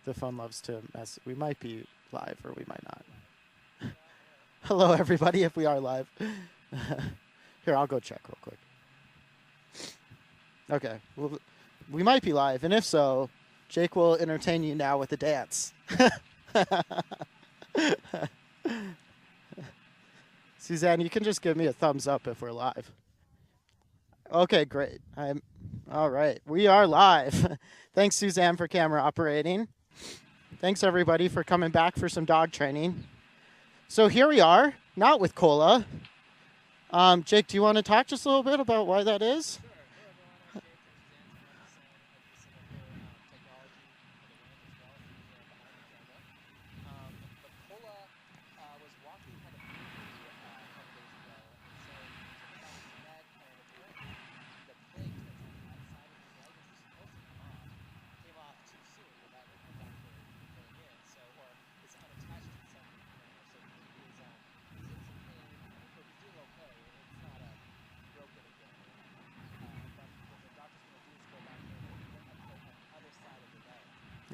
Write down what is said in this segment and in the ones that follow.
The phone loves to mess. We might be live or we might not. Hello, everybody, if we are live. Here, I'll go check real quick. Okay. Well, we might be live, and if so, Jake will entertain you now with a dance. Suzanne, you can just give me a thumbs up if we're live. Okay, great. I'm all right. We are live. Thanks, Suzanne, for camera operating. Thanks, everybody, for coming back for some dog training. So here we are, not with Cola. Jake, do you want to talk just a little bit about why that is?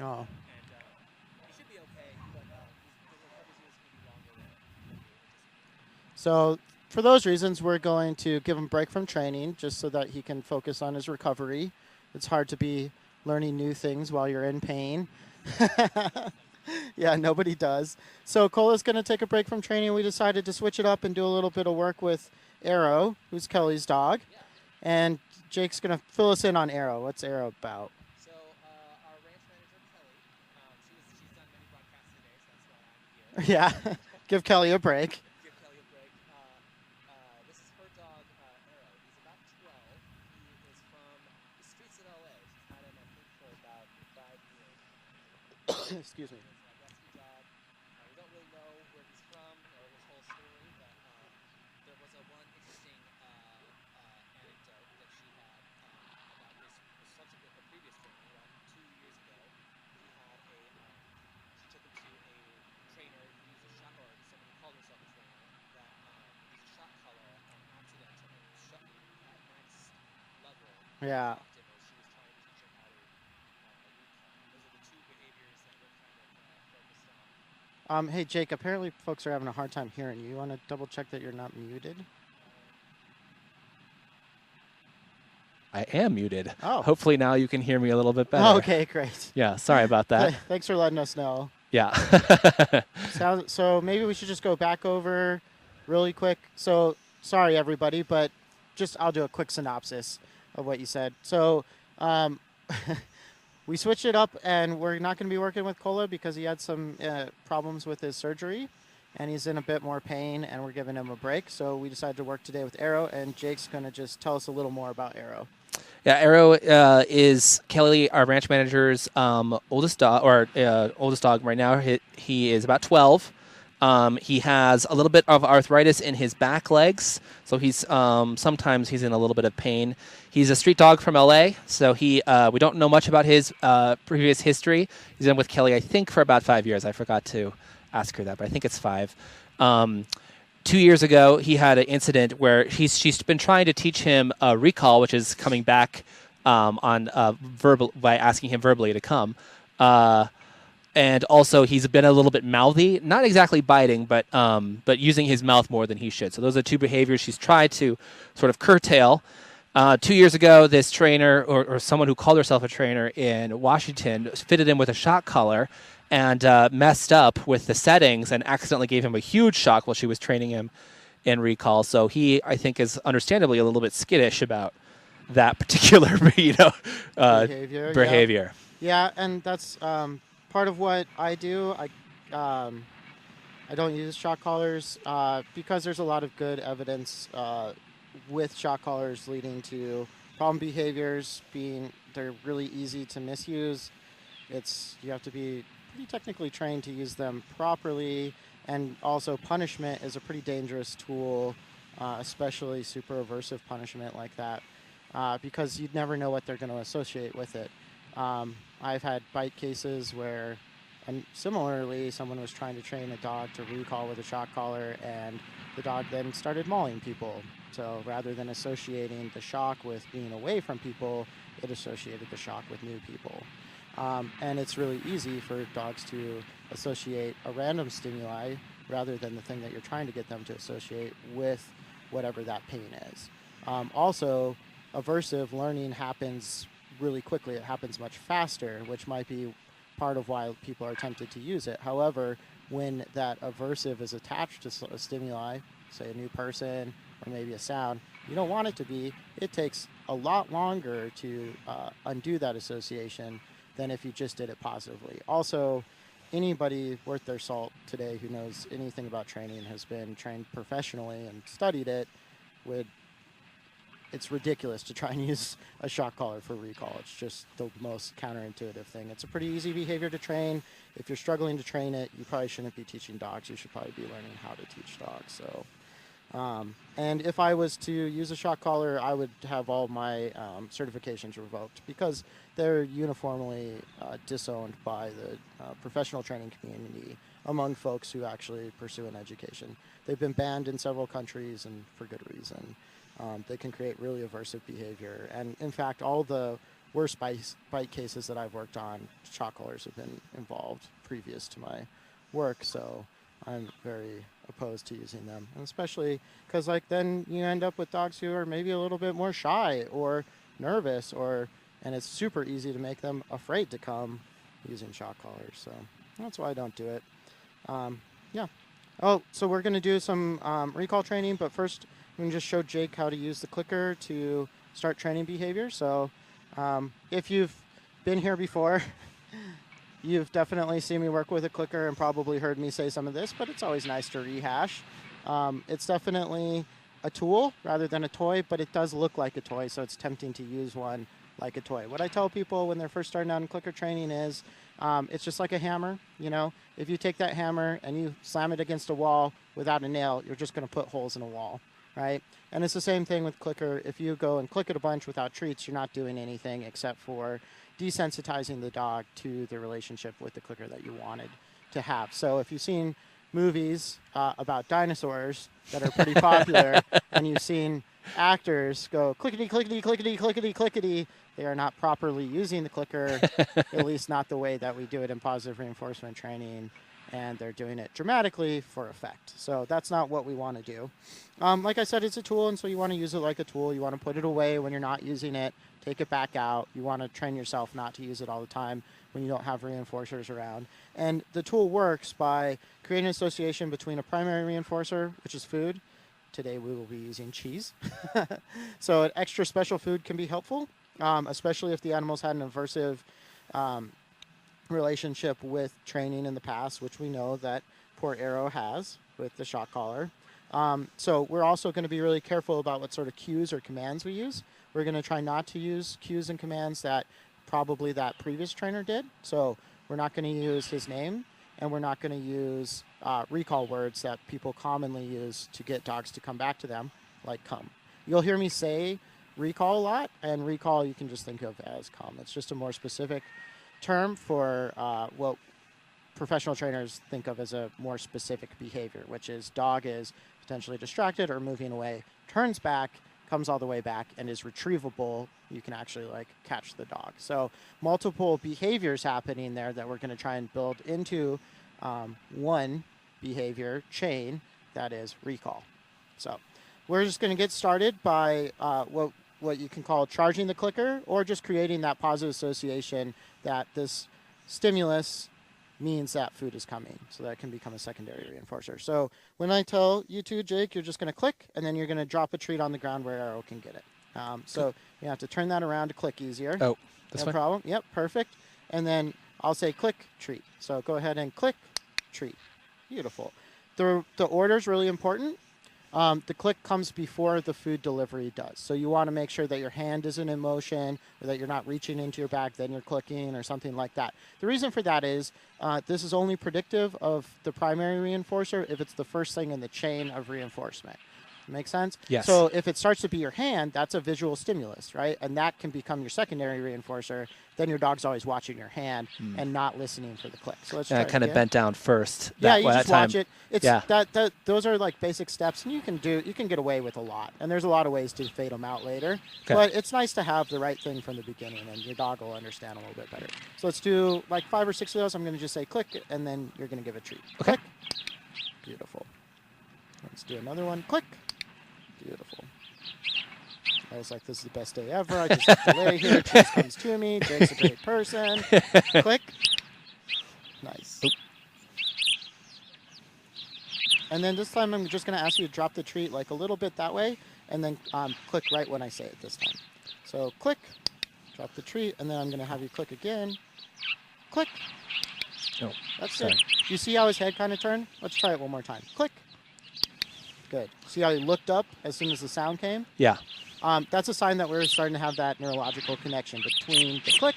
Oh. So for those reasons, we're going to give him a break from training just so that he can focus on his recovery. It's hard to be learning new things while you're in pain. Yeah, nobody does. So Cola's going to take a break from training. We decided to switch it up and do a little bit of work with Arrow, who's Kelly's dog. And Jake's going to fill us in on Arrow. What's Arrow about? So our ranch manager, Kelly, she's done many broadcasts today, so that's why I'm here. Yeah, give Kelly a break. Give Kelly a break. This is her dog, Arrow. He's about 12. He is from the streets of LA. She's had him, I think, for about 5 years. Excuse me. He's a rescue dog. We don't really know where he's from or his whole story, but there was one interesting anecdote that she had about his subsequent, the previous training. About 2 years ago, she took him to a trainer who used a shot, or someone who called herself a trainer, that used a shot collar accidentally and shut him at max level. Yeah. As she was trying to teach him how to recall. Those are the two behaviors that we're kind of focused on. Hey, Jake, apparently folks are having a hard time hearing you. You want to double check that you're not muted? I am muted. Oh. Hopefully now you can hear me a little bit better. Oh, okay, great. Yeah, sorry about that. Thanks for letting us know. Yeah. So maybe we should just go back over really quick. So sorry, everybody, but I'll do a quick synopsis of what you said. So we switched it up, and we're not going to be working with Cola because he had some problems with his surgery, and he's in a bit more pain, and we're giving him a break. So we decided to work today with Arrow, and Jake's going to just tell us a little more about Arrow. Yeah, Arrow is Kelly, our ranch manager's oldest dog right now. He is about 12. He has a little bit of arthritis in his back legs, so he's sometimes he's in a little bit of pain. He's a street dog from LA, so we don't know much about his previous history. He's been with Kelly, I think, for about 5 years. I forgot to ask her that, but I think it's 5. 2 years ago, he had an incident where she's been trying to teach him recall, which is coming back verbal by asking him verbally to come. And also, he's been a little bit mouthy, not exactly biting, but using his mouth more than he should. So those are two behaviors she's tried to sort of curtail. 2 years ago, this trainer, or someone who called herself a trainer in Washington, fitted him with a shock collar and messed up with the settings and accidentally gave him a huge shock while she was training him in recall. So he, I think, is understandably a little bit skittish about that particular behavior. Yeah, and that's part of what I do. I don't use shock collars because there's a lot of good evidence with shock collars leading to problem behaviors. They're really easy to misuse. You have to be pretty technically trained to use them properly, and also punishment is a pretty dangerous tool, especially super aversive punishment like that, because you'd never know what they're going to associate with it. I've had bite cases where, and similarly, someone was trying to train a dog to recall with a shock collar, and the dog then started mauling people. So rather than associating the shock with being away from people, it associated the shock with new people. And it's really easy for dogs to associate a random stimuli rather than the thing that you're trying to get them to associate with whatever that pain is. Also, aversive learning happens really quickly. It happens much faster, which might be part of why people are tempted to use it. However, when that aversive is attached to a stimuli, say a new person or maybe a sound, you don't want it to be. It takes a lot longer to undo that association than if you just did it positively. Also, anybody worth their salt today who knows anything about training has been trained professionally and studied it would it's ridiculous to try and use a shock collar for recall. It's just the most counterintuitive thing. It's a pretty easy behavior to train. If you're struggling to train it, you probably shouldn't be teaching dogs. You should probably be learning how to teach dogs. So, and if I was to use a shock collar, I would have all my certifications revoked because they're uniformly disowned by the professional training community among folks who actually pursue an education. They've been banned in several countries and for good reason. They can create really aversive behavior. And in fact, all the worst bite cases that I've worked on, shock collars have been involved previous to my work. So I'm very opposed to using them, and especially because like then you end up with dogs who are maybe a little bit more shy or nervous, and it's super easy to make them afraid to come using shock collars. So that's why I don't do it. Yeah. Oh, so we're going to do some recall training, but first I'm going to just show Jake how to use the clicker to start training behavior. So if you've been here before, you've definitely seen me work with a clicker and probably heard me say some of this, but it's always nice to rehash. It's definitely a tool rather than a toy, but it does look like a toy, so it's tempting to use one like a toy. What I tell people when they're first starting out in clicker training is it's just like a hammer. You know, if you take that hammer and you slam it against a wall without a nail, you're just going to put holes in a wall, right? And it's the same thing with clicker. If you go and click it a bunch without treats, you're not doing anything except for desensitizing the dog to the relationship with the clicker that you wanted to have. So if you've seen movies about dinosaurs that are pretty popular and you've seen actors go clickety, clickety, clickety, clickety, clickety, they are not properly using the clicker, at least not the way that we do it in positive reinforcement training, and they're doing it dramatically for effect. So that's not what we want to do. Like I said, it's a tool, and so you want to use it like a tool. You want to put it away when you're not using it, take it back out. You want to train yourself not to use it all the time when you don't have reinforcers around. And the tool works by creating an association between a primary reinforcer, which is food. Today we will be using cheese. So an extra special food can be helpful, especially if the animals had an aversive relationship with training in the past, which we know that poor Arrow has with the shock collar. So we're also going to be really careful about what sort of cues or commands we use. We're going to try not to use cues and commands that probably that previous trainer did. So we're not going to use his name, and we're not going to use recall words that people commonly use to get dogs to come back to them, like come. You'll hear me say recall a lot, and recall you can just think of as come. It's just a more specific term for what professional trainers think of as a more specific behavior, which is dog is potentially distracted or moving away, turns back, comes all the way back, and is retrievable. You can actually like catch the dog. So multiple behaviors happening there that we're going to try and build into one behavior chain that is recall. So we're just going to get started by what you can call charging the clicker, or just creating that positive association that this stimulus means that food is coming, so that can become a secondary reinforcer. So when I tell you to, Jake, you're just going to click, and then you're going to drop a treat on the ground where Arrow can get it. So you have to turn that around to click easier. Oh, this no one? problem. Yep, perfect. And then I'll say click, treat. So go ahead and click, treat. Beautiful. The order is really important. The click comes before the food delivery does. So you want to make sure that your hand isn't in motion, or that you're not reaching into your bag, then you're clicking, or something like that. The reason for that is this is only predictive of the primary reinforcer if it's the first thing in the chain of reinforcement. Make sense? Yes. So if it starts to be your hand, that's a visual stimulus, right? And that can become your secondary reinforcer. Then your dog's always watching your hand and not listening for the click. So let's try And I it kind of again. bent down first. Yeah, that, you that just time. watch it. It's Yeah. those are like basic steps, and you can get away with a lot. And there's a lot of ways to fade them out later. Okay. But it's nice to have the right thing from the beginning, and your dog will understand a little bit better. So let's do like 5 or 6 of those. I'm going to just say click, and then you're going to give a treat. Okay. Click. Beautiful. Let's do another one. Click. Beautiful. I was like, this is the best day ever. I just have to lay here. Cheese comes to me. Jake's a great person. Click. Nice. Oop. And then this time I'm just going to ask you to drop the treat like a little bit that way, and then click right when I say it this time. So click, drop the treat, and then I'm going to have you click again. Click. Oh, That's sorry. it. You see how his head kind of turned? Let's try it one more time. Click. Good. See how he looked up as soon as the sound came? Yeah. That's a sign that we're starting to have that neurological connection between the click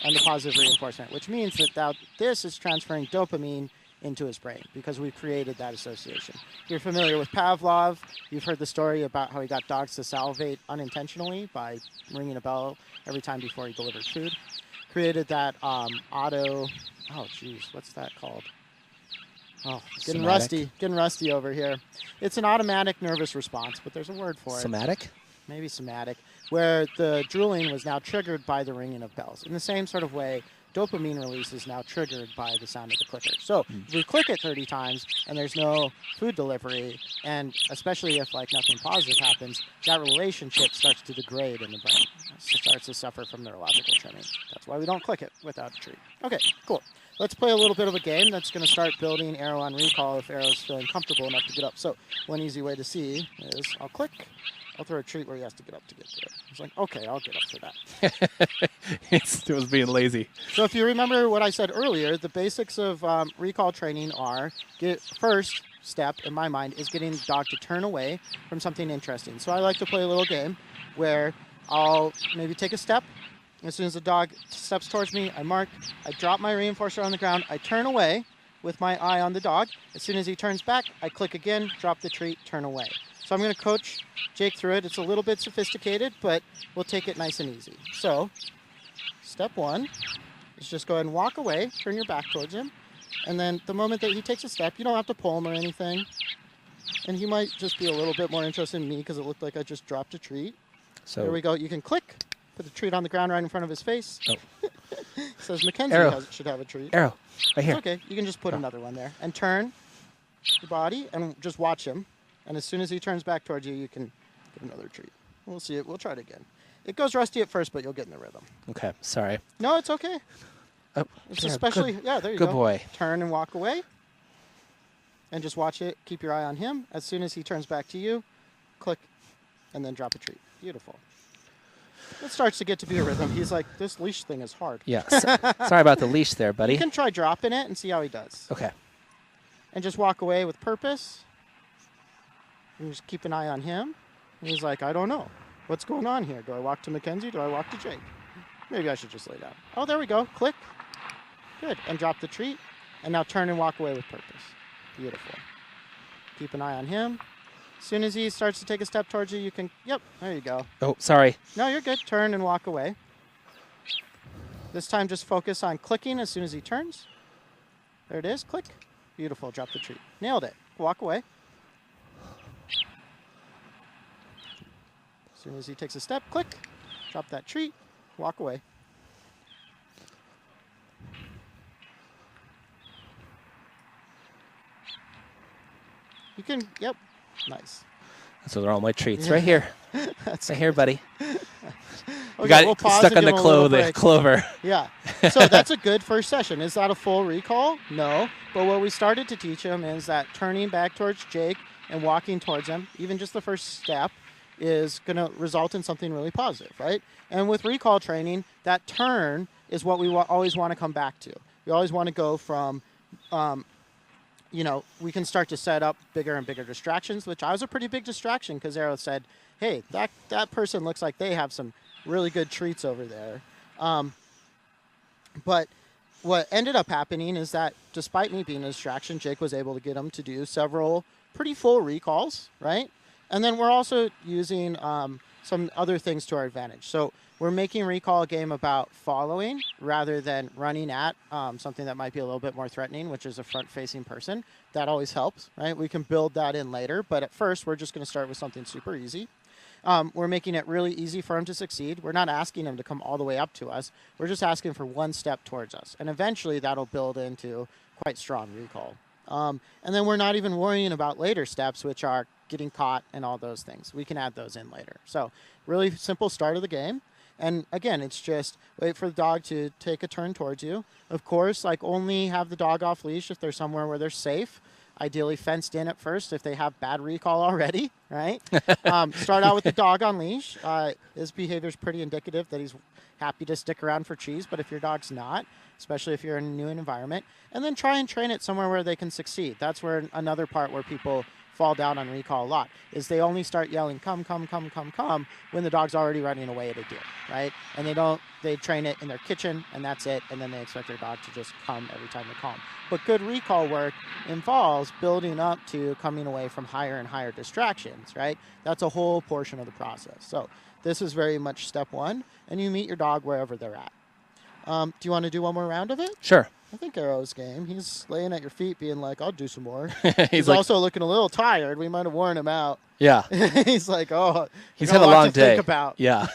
and the positive reinforcement, which means that this is transferring dopamine into his brain because we've created that association. If you're familiar with Pavlov, you've heard the story about how he got dogs to salivate unintentionally by ringing a bell every time before he delivered food. Created that what's that called? Oh, getting rusty over here. It's an automatic nervous response, but there's a word for it. Somatic? Maybe somatic, where the drooling was now triggered by the ringing of bells. In the same sort of way, dopamine release is now triggered by the sound of the clicker. So if we click it 30 times and there's no food delivery, and especially if like nothing positive happens, that relationship starts to degrade in the brain. It starts to suffer from neurological trimming. That's why we don't click it without a treat. Okay, cool. Let's play a little bit of a game that's going to start building Arrow on recall if Arrow's feeling comfortable enough to get up. So one easy way to see is I'll click. I'll throw a treat where he has to get up to get to it. He's like, okay, I'll get up for that. It was being lazy. So if you remember what I said earlier, the basics of recall training are, first step in my mind is getting the dog to turn away from something interesting. So I like to play a little game where I'll maybe take a step. As soon as the dog steps towards me, I mark, I drop my reinforcer on the ground, I turn away with my eye on the dog. As soon as he turns back, I click again, drop the treat, turn away. So I'm going to coach Jake through it. It's a little bit sophisticated, but we'll take it nice and easy. So step one is just go ahead and walk away, turn your back towards him. And then the moment that he takes a step, you don't have to pull him or anything. And he might just be a little bit more interested in me because it looked like I just dropped a treat. So There we go. You can click, put the treat on the ground right in front of his face. Oh. Says Mackenzie Arrow. should have a treat. Arrow, right here. It's okay. You can just put another one there. And turn your body and just watch him. And as soon as he turns back towards you, you can get another treat. We'll see it. We'll try it again. It goes rusty at first, but you'll get in the rhythm. Okay, sorry. No, it's okay. Oh, It's yeah, especially, good, yeah, there you go. good boy. Turn and walk away. And just watch it. Keep your eye on him. As soon as he turns back to you, click, and then drop a treat. Beautiful. It starts to get to be a rhythm. He's like, this leash thing is hard. Yeah, sorry about the leash there, buddy. You can try dropping it and see how he does. Okay. And just walk away with purpose. And just keep an eye on him. And he's like, I don't know. What's going on here? Do I walk to Mackenzie? Do I walk to Jake? Maybe I should just lay down. Oh, there we go. Click. Good. And drop the treat. And now turn and walk away with purpose. Beautiful. Keep an eye on him. As soon as he starts to take a step towards you, you can, yep, there you go. Oh, sorry. No, you're good. Turn and walk away. This time just focus on clicking as soon as he turns. There it is. Click. Beautiful. Drop the treat. Nailed it. Walk away. As soon as he takes a step, click. Drop that treat. Walk away. You can, yep. Nice. So they're all my treats right here. That's Right here, buddy. Okay, Got we'll it pause stuck and on the give him a little clover. break. Clover. Yeah. So that's a good first session. Is that a full recall? No. But what we started to teach him is that turning back towards Jake and walking towards him, even just the first step, is going to result in something really positive, right? And with recall training, that turn is what we always want to come back to. We always want to go from, you know, we can start to set up bigger and bigger distractions, which I was a pretty big distraction because Arrow said, hey, that person looks like they have some really good treats over there. But what ended up happening is that despite me being a distraction, Jake was able to get him to do several pretty full recalls, right? And then we're also using some other things to our advantage. So we're making recall a game about following rather than running at something that might be a little bit more threatening, which is a front-facing person. That always helps, right? We can build that in later, but at first we're just going to start with something super easy. We're making it really easy for him to succeed. We're not asking him to come all the way up to us. We're just asking for one step towards us. And eventually that'll build into quite strong recall. And then we're not even worrying about later steps, which are getting caught and all those things. We can add those in later. So really simple start of the game. And again, it's just wait for the dog to take a turn towards you. Of course, like only have the dog off leash if they're somewhere where they're safe. Ideally fenced in at first if they have bad recall already, right? Start out with the dog on leash. His behavior is pretty indicative that he's happy to stick around for cheese, but if your dog's not, especially if you're in a new environment, and then try and train it somewhere where they can succeed. That's where another part where people fall down on recall a lot is they only start yelling come when the dog's already running away at a deer, right? And they train it in their kitchen and that's it, and then they expect their dog to just come every time they call them. But good recall work involves building up to coming away from higher and higher distractions, right? That's a whole portion of the process. So this is very much step one, and you meet your dog wherever they're at. Do you want to do one more round of it? Sure. I think Arrow's game. He's laying at your feet being like, I'll do some more. He's also looking a little tired. We might have worn him out. Yeah. He's like, oh, he's had a long day. Think about. Yeah.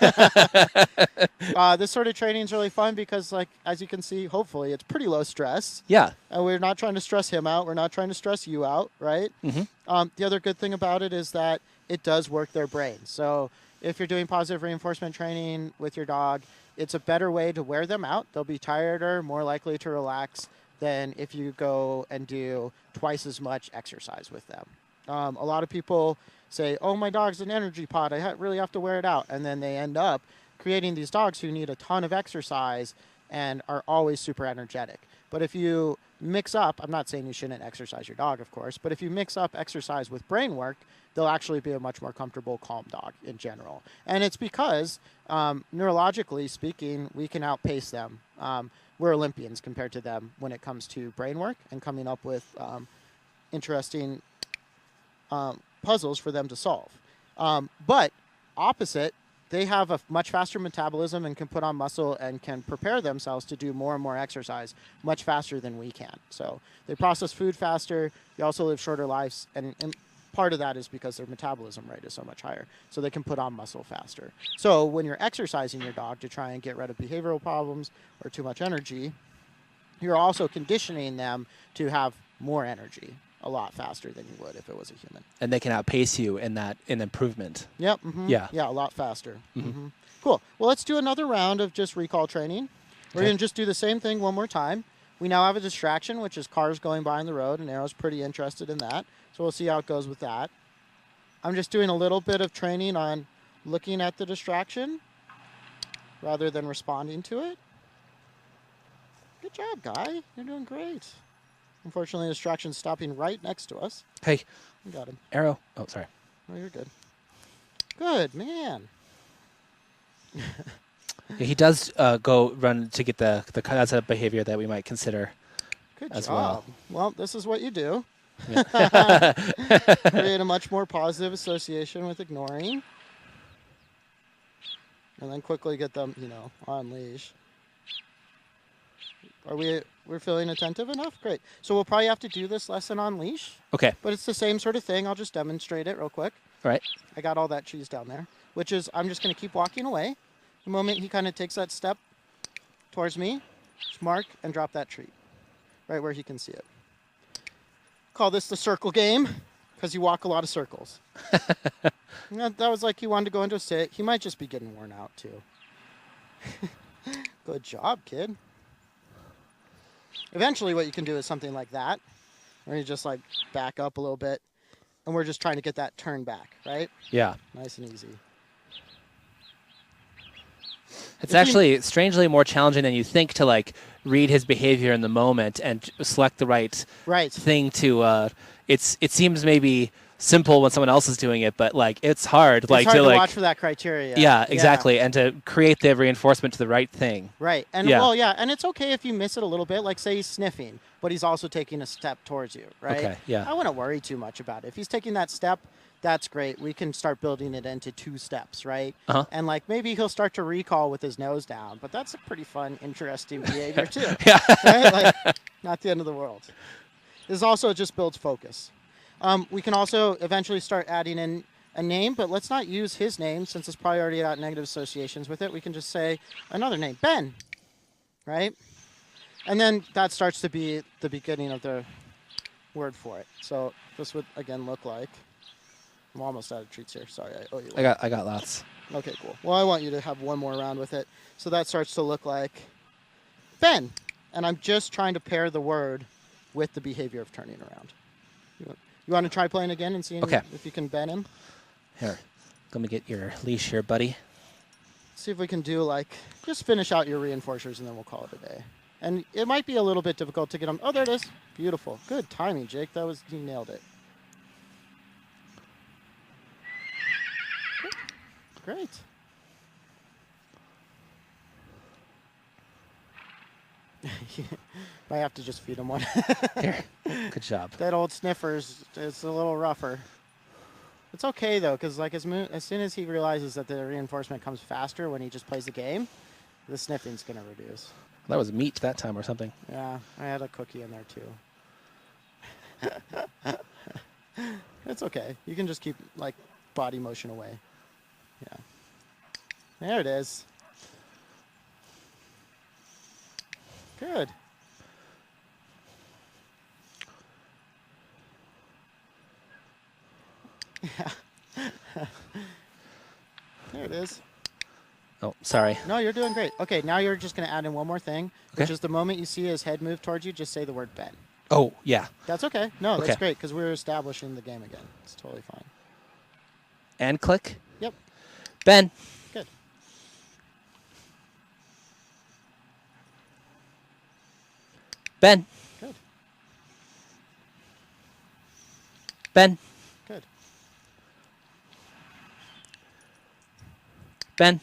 This sort of training is really fun because, like, as you can see, hopefully it's pretty low stress. Yeah. And we're not trying to stress him out. We're not trying to stress you out, right? Mm-hmm. The other good thing about it is that it does work their brain. So if you're doing positive reinforcement training with your dog, it's a better way to wear them out. They'll be tireder, more likely to relax than if you go and do twice as much exercise with them. A lot of people say, oh, my dog's an energy pot. I really have to wear it out. And then they end up creating these dogs who need a ton of exercise and are always super energetic. But if you mix up, I'm not saying you shouldn't exercise your dog, of course, but if you mix up exercise with brain work, they'll actually be a much more comfortable, calm dog in general. And it's because, neurologically speaking, we can outpace them. We're Olympians compared to them when it comes to brain work and coming up with interesting puzzles for them to solve. But opposite, they have a much faster metabolism and can put on muscle and can prepare themselves to do more and more exercise much faster than we can. So they process food faster. They also live shorter lives. And part of that is because their metabolism rate is so much higher. So they can put on muscle faster. So when you're exercising your dog to try and get rid of behavioral problems or too much energy, you're also conditioning them to have more energy a lot faster than you would if it was a human. And they can outpace you in improvement. Yep. Mm-hmm. Yeah. Yeah, a lot faster. Mm-hmm. Cool. Well, let's do another round of just recall training. We're going to just do the same thing one more time. We now have a distraction, which is cars going by on the road, and Arrow's pretty interested in that. So we'll see how it goes with that. I'm just doing a little bit of training on looking at the distraction rather than responding to it. Good job, Guy. You're doing great. Unfortunately, the distraction's stopping right next to us. Hey. We got him. Arrow. Oh, sorry. Oh, you're good. Good, man. Yeah, he does go run to get the that's a behavior that we might consider. Good as job. Well, this is what you do. Yeah. Create a much more positive association with ignoring. And then quickly get them, on leash. We're feeling attentive enough? Great. So we'll probably have to do this lesson on leash. Okay. But it's the same sort of thing. I'll just demonstrate it real quick. All right. I got all that cheese down there, which is I'm just going to keep walking away. The moment he kind of takes that step towards me, just mark and drop that treat right where he can see it. Call this the circle game because you walk a lot of circles. That was like he wanted to go into a sit. He might just be getting worn out too. Good job, kid. Eventually what you can do is something like that, where you just like back up a little bit, and we're just trying to get that turn back, right? Yeah. Nice and easy. It's actually strangely more challenging than you think to like read his behavior in the moment and select the right thing to. It seems maybe simple when someone else is doing it, but like it's hard. It's like hard to watch for that criteria. Yeah, exactly, and to create the reinforcement to the right thing. Right, and and it's okay if you miss it a little bit. Like say he's sniffing, but he's also taking a step towards you. Right. Okay. Yeah. I wouldn't worry too much about it. If he's taking that step, that's great. We can start building it into 2 steps, right? Uh-huh. And like maybe he'll start to recall with his nose down, but that's a pretty fun, interesting behavior too. Yeah. Right? Like, not the end of the world. This also just builds focus. We can also eventually start adding in a name, but let's not use his name since it's probably already got negative associations with it. We can just say another name, Ben, right? And then that starts to be the beginning of the word for it. So this would, again, look like... I'm almost out of treats here. Sorry, I owe you one. I got lots. Okay, cool. Well, I want you to have one more round with it. So that starts to look like Ben. And I'm just trying to pair the word with the behavior of turning around. You want to try playing again and seeing if you can Ben him? Here, let me get your leash here, buddy. See if we can do just finish out your reinforcers and then we'll call it a day. And it might be a little bit difficult to get them. Oh, there it is. Beautiful. Good timing, Jake. You nailed it. Great. Might have to just feed him one. Here, good job. That old sniffer's is a little rougher. It's okay though, because as soon as he realizes that the reinforcement comes faster when he just plays the game, the sniffing's gonna reduce. That was meat that time or something. Yeah, I had a cookie in there too. It's okay. You can just keep body motion away. Yeah. There it is. Good. Yeah. There it is. Oh, sorry. No, you're doing great. Okay, now you're just going to add in one more thing, which is the moment you see his head move towards you, just say the word Ben. Oh, yeah. That's okay. No, Okay. that's great because we're establishing the game again. It's totally fine. And click. Yep. Ben. Good. Ben. Good. Ben. Good. Ben.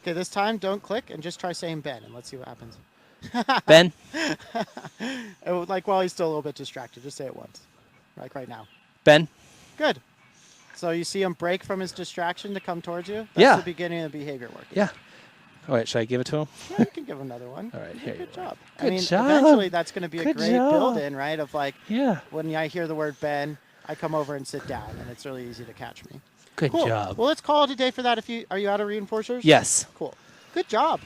Okay, this time don't click and just try saying Ben and let's see what happens. Ben. While he's still a little bit distracted, just say it once. Right now. Ben. Good. So you see him break from his distraction to come towards you? That's Yeah. the beginning of the behavior work. Yeah. All right, should I give it to him? Yeah, you can give him another one. All right, You here did you good are. job. Good job. Eventually that's going to be a Good great job. build-in, right? Of Yeah. when I hear the word Ben, I come over and sit down, and it's really easy to catch me. Good Cool. job. Well, let's call it a day for that. Are you out of reinforcers? Yes. Cool. Good job.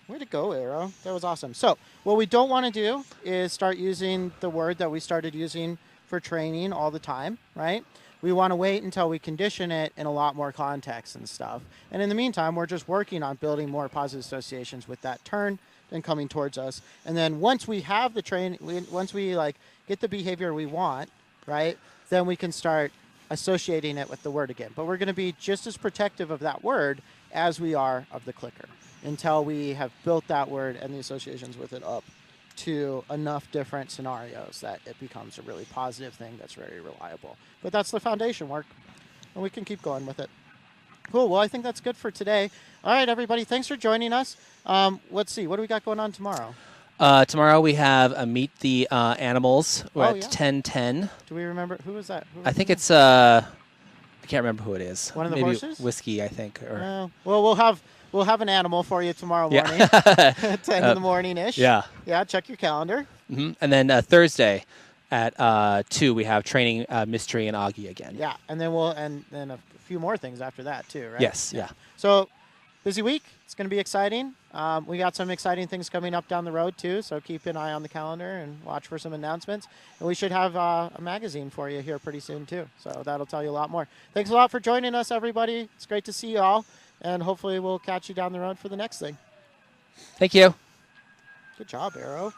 Way to go, Arrow. That was awesome. So what we don't want to do is start using the word that we started using for training all the time, right? We want to wait until we condition it in a lot more context and stuff. And in the meantime, we're just working on building more positive associations with that turn and coming towards us. And then once we have the once we get the behavior we want, right, then we can start associating it with the word again. But we're going to be just as protective of that word as we are of the clicker until we have built that word and the associations with it up to enough different scenarios that it becomes a really positive thing that's very reliable. But that's the foundation work, and we can keep going with it. Cool. Well, I think that's good for today. All right, everybody. Thanks for joining us. Let's see. What do we got going on tomorrow? Tomorrow we have a Meet the Animals. We're at 10:10. Do we remember? Who was that? I think it's I can't remember who it is. One of the Maybe horses? Whiskey, I think. Or Well, we'll have an animal for you tomorrow morning yeah. at 10 in the morning-ish. Yeah. Yeah, check your calendar. And then Thursday at 2 we have training Mystery and Augie again. Yeah, and then and a few more things after that too, right? Yes. Yeah. So busy week. It's going to be exciting. We got some exciting things coming up down the road too, so keep an eye on the calendar and watch for some announcements. And we should have a magazine for you here pretty soon too, so that'll tell you a lot more. Thanks a lot for joining us, everybody. It's great to see you all, and hopefully we'll catch you down the road for the next thing. Thank you. Good job, Arrow.